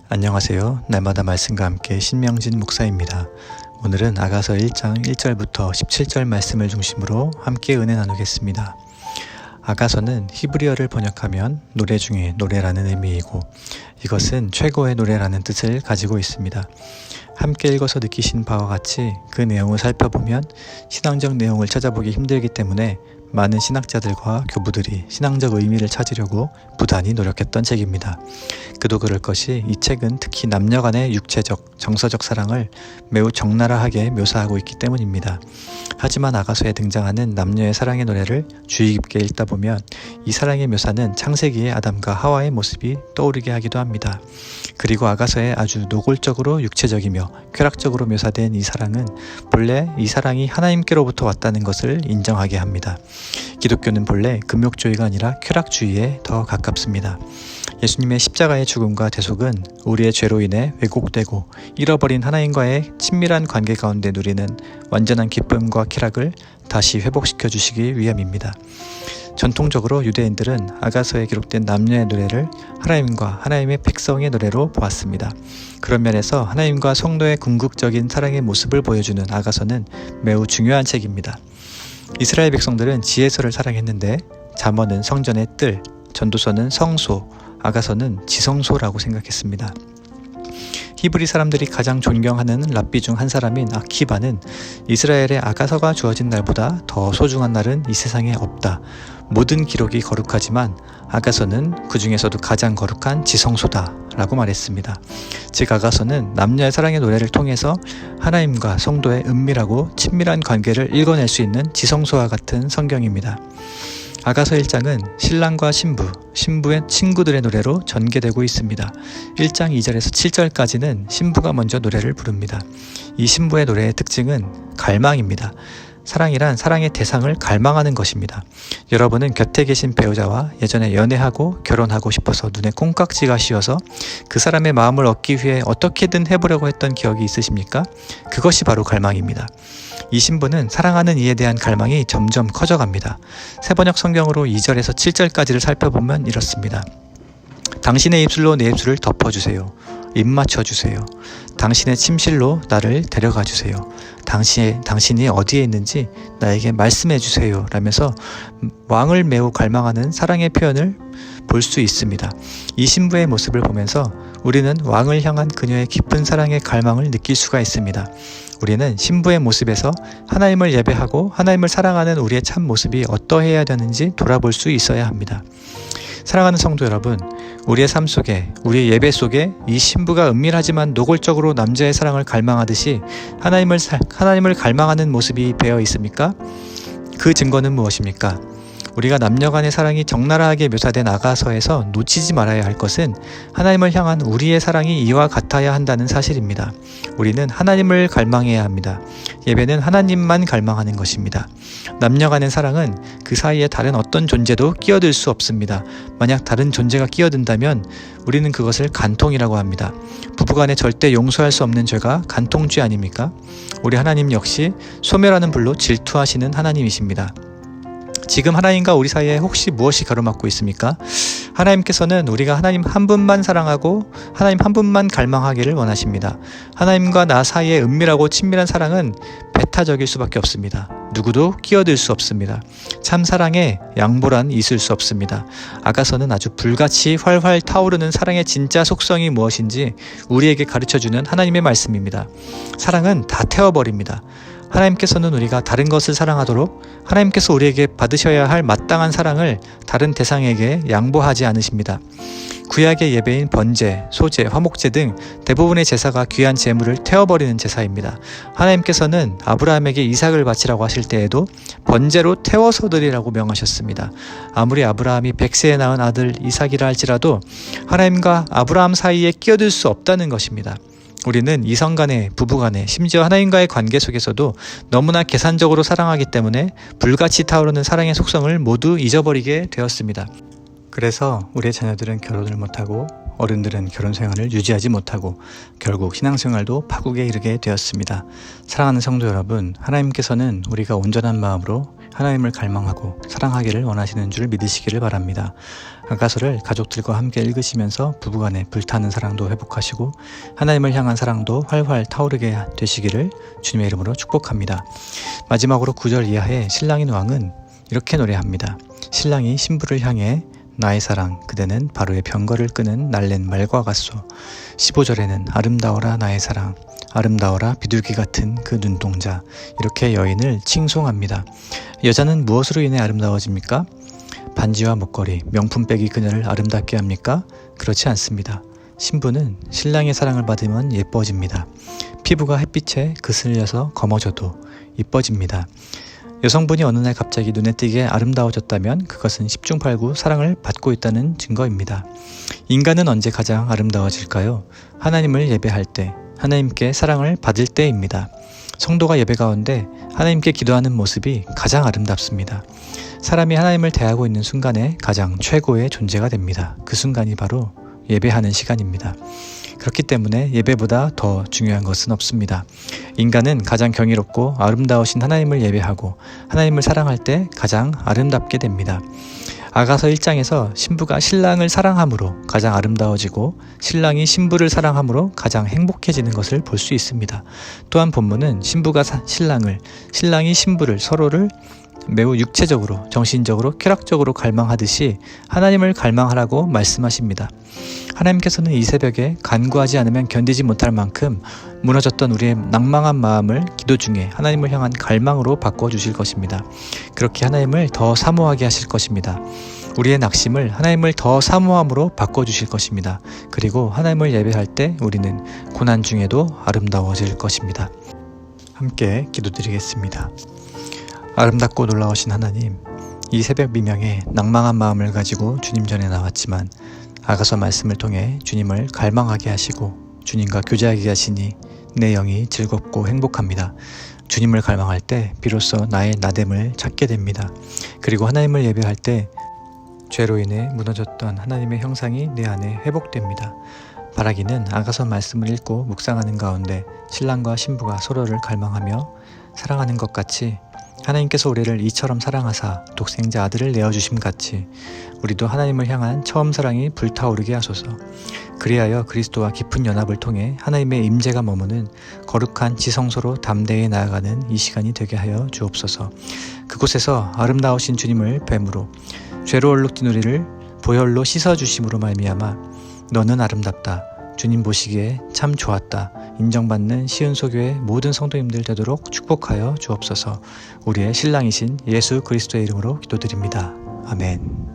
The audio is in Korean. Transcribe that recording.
안녕하세요. 날마다 말씀과 함께 신명진 목사입니다. 오늘은 아가서 1장 1절부터 17절 말씀을 중심으로 함께 은혜 나누겠습니다. 아가서는 히브리어를 번역하면 노래 중에 노래라는 의미이고 이것은 최고의 노래라는 뜻을 가지고 있습니다. 함께 읽어서 느끼신 바와 같이 그 내용을 살펴보면 신앙적 내용을 찾아보기 힘들기 때문에 많은 신학자들과 교부들이 신앙적 의미를 찾으려고 부단히 노력했던 책입니다. 그도 그럴 것이 이 책은 특히 남녀 간의 육체적, 정서적 사랑을 매우 적나라하게 묘사하고 있기 때문입니다. 하지만 아가서에 등장하는 남녀의 사랑의 노래를 주의 깊게 읽다 보면 이 사랑의 묘사는 창세기의 아담과 하와의 모습이 떠오르게 하기도 합니다. 그리고 아가서의 아주 노골적으로 육체적이며 쾌락적으로 묘사된 이 사랑은 본래 이 사랑이 하나님께로부터 왔다는 것을 인정하게 합니다. 기독교는 본래 금욕주의가 아니라 쾌락주의에 더 가깝습니다. 예수님의 십자가의 죽음과 대속은 우리의 죄로 인해 왜곡되고 잃어버린 하나님과의 친밀한 관계 가운데 누리는 완전한 기쁨과 쾌락을 다시 회복시켜 주시기 위함입니다. 전통적으로 유대인들은 아가서에 기록된 남녀의 노래를 하나님과 하나님의 백성의 노래로 보았습니다. 그런 면에서 하나님과 성도의 궁극적인 사랑의 모습을 보여주는 아가서는 매우 중요한 책입니다. 이스라엘 백성들은 지혜서를 사랑했는데 잠언은 성전의 뜰, 전도서는 성소, 아가서는 지성소라고 생각했습니다. 히브리 사람들이 가장 존경하는 랍비 중 한 사람인 아키바는 이스라엘의 아가서가 주어진 날보다 더 소중한 날은 이 세상에 없다. 모든 기록이 거룩하지만 아가서는 그 중에서도 가장 거룩한 지성소다 라고 말했습니다. 즉 아가서는 남녀의 사랑의 노래를 통해서 하나님과 성도의 은밀하고 친밀한 관계를 읽어낼 수 있는 지성소와 같은 성경입니다. 아가서 1장은 신랑과 신부, 신부의 친구들의 노래로 전개되고 있습니다. 1장 2절에서 7절까지는 신부가 먼저 노래를 부릅니다. 이 신부의 노래의 특징은 갈망입니다. 사랑이란 사랑의 대상을 갈망하는 것입니다. 여러분은 곁에 계신 배우자와 예전에 연애하고 결혼하고 싶어서 눈에 콩깍지가 씌어서 그 사람의 마음을 얻기 위해 어떻게든 해보려고 했던 기억이 있으십니까? 그것이 바로 갈망입니다. 이 신부는 사랑하는 이에 대한 갈망이 점점 커져갑니다. 세번역 성경으로 2절에서 7절까지를 살펴보면 이렇습니다. 당신의 입술로 내 입술을 덮어주세요. 입 맞춰주세요. 당신의 침실로 나를 데려가 주세요. 당신이 어디에 있는지 나에게 말씀해 주세요. 라면서 왕을 매우 갈망하는 사랑의 표현을 볼 수 있습니다. 이 신부의 모습을 보면서 우리는 왕을 향한 그녀의 깊은 사랑의 갈망을 느낄 수가 있습니다. 우리는 신부의 모습에서 하나님을 예배하고 하나님을 사랑하는 우리의 참 모습이 어떠해야 되는지 돌아볼 수 있어야 합니다. 사랑하는 성도 여러분, 우리의 삶 속에, 우리의 예배 속에 이 신부가 은밀하지만 노골적으로 남자의 사랑을 갈망하듯이 하나님을 갈망하는 모습이 배어 있습니까? 그 증거는 무엇입니까? 우리가 남녀 간의 사랑이 적나라하게 묘사된 아가서에서 놓치지 말아야 할 것은 하나님을 향한 우리의 사랑이 이와 같아야 한다는 사실입니다. 우리는 하나님을 갈망해야 합니다. 예배는 하나님만 갈망하는 것입니다. 남녀 간의 사랑은 그 사이에 다른 어떤 존재도 끼어들 수 없습니다. 만약 다른 존재가 끼어든다면 우리는 그것을 간통이라고 합니다. 부부간에 절대 용서할 수 없는 죄가 간통죄 아닙니까? 우리 하나님 역시 소멸하는 불로 질투하시는 하나님이십니다. 지금 하나님과 우리 사이에 혹시 무엇이 가로막고 있습니까? 하나님께서는 우리가 하나님 한 분만 사랑하고 하나님 한 분만 갈망하기를 원하십니다. 하나님과 나 사이의 은밀하고 친밀한 사랑은 배타적일 수밖에 없습니다. 누구도 끼어들 수 없습니다. 참 사랑에 양보란 있을 수 없습니다. 아가서는 아주 불같이 활활 타오르는 사랑의 진짜 속성이 무엇인지 우리에게 가르쳐주는 하나님의 말씀입니다. 사랑은 다 태워버립니다. 하나님께서는 우리가 다른 것을 사랑하도록 하나님께서 우리에게 받으셔야 할 마땅한 사랑을 다른 대상에게 양보하지 않으십니다. 구약의 예배인 번제, 소제, 화목제 등 대부분의 제사가 귀한 제물을 태워버리는 제사입니다. 하나님께서는 아브라함에게 이삭을 바치라고 하실 때에도 번제로 태워서 드리라고 명하셨습니다. 아무리 아브라함이 100세에 낳은 아들 이삭이라 할지라도 하나님과 아브라함 사이에 끼어들 수 없다는 것입니다. 우리는 이성 간에, 부부 간에, 심지어 하나님과의 관계 속에서도 너무나 계산적으로 사랑하기 때문에 불같이 타오르는 사랑의 속성을 모두 잊어버리게 되었습니다. 그래서 우리의 자녀들은 결혼을 못하고 어른들은 결혼 생활을 유지하지 못하고 결국 신앙생활도 파국에 이르게 되었습니다. 사랑하는 성도 여러분, 하나님께서는 우리가 온전한 마음으로 하나님을 갈망하고 사랑하기를 원하시는 줄 믿으시기를 바랍니다. 아가서를 가족들과 함께 읽으시면서 부부간의 불타는 사랑도 회복하시고 하나님을 향한 사랑도 활활 타오르게 되시기를 주님의 이름으로 축복합니다. 마지막으로 9절 이하의 신랑인 왕은 이렇게 노래합니다. 신랑이 신부를 향해 나의 사랑 그대는 바로의 병거를 끄는 날랜 말과 같소. 15절에는 아름다워라 나의 사랑 아름다워라 비둘기 같은 그 눈동자. 이렇게 여인을 칭송합니다. 여자는 무엇으로 인해 아름다워집니까? 반지와 목걸이, 명품백이 그녀를 아름답게 합니까? 그렇지 않습니다. 신부는 신랑의 사랑을 받으면 예뻐집니다. 피부가 햇빛에 그슬려서 검어져도 이뻐집니다. 여성분이 어느 날 갑자기 눈에 띄게 아름다워졌다면 그것은 10중 8구 사랑을 받고 있다는 증거입니다. 인간은 언제 가장 아름다워질까요? 하나님을 예배할 때, 하나님께 사랑을 받을 때입니다. 성도가 예배 가운데 하나님께 기도하는 모습이 가장 아름답습니다. 사람이 하나님을 대하고 있는 순간에 가장 최고의 존재가 됩니다. 그 순간이 바로 예배하는 시간입니다. 그렇기 때문에 예배보다 더 중요한 것은 없습니다. 인간은 가장 경이롭고 아름다우신 하나님을 예배하고 하나님을 사랑할 때 가장 아름답게 됩니다. 아가서 1장에서 신부가 신랑을 사랑함으로 가장 아름다워지고 신랑이 신부를 사랑함으로 가장 행복해지는 것을 볼 수 있습니다. 또한 본문은 신부가 신랑을, 신랑이 신부를 서로를 매우 육체적으로, 정신적으로, 쾌락적으로 갈망하듯이 하나님을 갈망하라고 말씀하십니다. 하나님께서는 이 새벽에 간구하지 않으면 견디지 못할 만큼 무너졌던 우리의 낭망한 마음을 기도 중에 하나님을 향한 갈망으로 바꿔주실 것입니다. 그렇게 하나님을 더 사모하게 하실 것입니다. 우리의 낙심을 하나님을 더 사모함으로 바꿔주실 것입니다. 그리고 하나님을 예배할 때 우리는 고난 중에도 아름다워질 것입니다. 함께 기도드리겠습니다. 아름답고 놀라우신 하나님, 이 새벽 미명에 낭망한 마음을 가지고 주님 전에 나왔지만 아가서 말씀을 통해 주님을 갈망하게 하시고 주님과 교제하게 하시니 내 영이 즐겁고 행복합니다. 주님을 갈망할 때 비로소 나의 나됨을 찾게 됩니다. 그리고 하나님을 예배할 때 죄로 인해 무너졌던 하나님의 형상이 내 안에 회복됩니다. 바라기는 아가서 말씀을 읽고 묵상하는 가운데 신랑과 신부가 서로를 갈망하며 사랑하는 것 같이 하나님께서 우리를 이처럼 사랑하사 독생자 아들을 내어주심 같이 우리도 하나님을 향한 처음 사랑이 불타오르게 하소서. 그리하여 그리스도와 깊은 연합을 통해 하나님의 임재가 머무는 거룩한 지성소로 담대히 나아가는 이 시간이 되게 하여 주옵소서. 그곳에서 아름다우신 주님을 뵈므로 죄로 얼룩진 우리를 보혈로 씻어주심으로 말미암아 너는 아름답다, 주님 보시기에 참 좋았다 인정받는 시은소교회 모든 성도님들 되도록 축복하여 주옵소서. 우리의 신랑이신 예수 그리스도의 이름으로 기도드립니다. 아멘.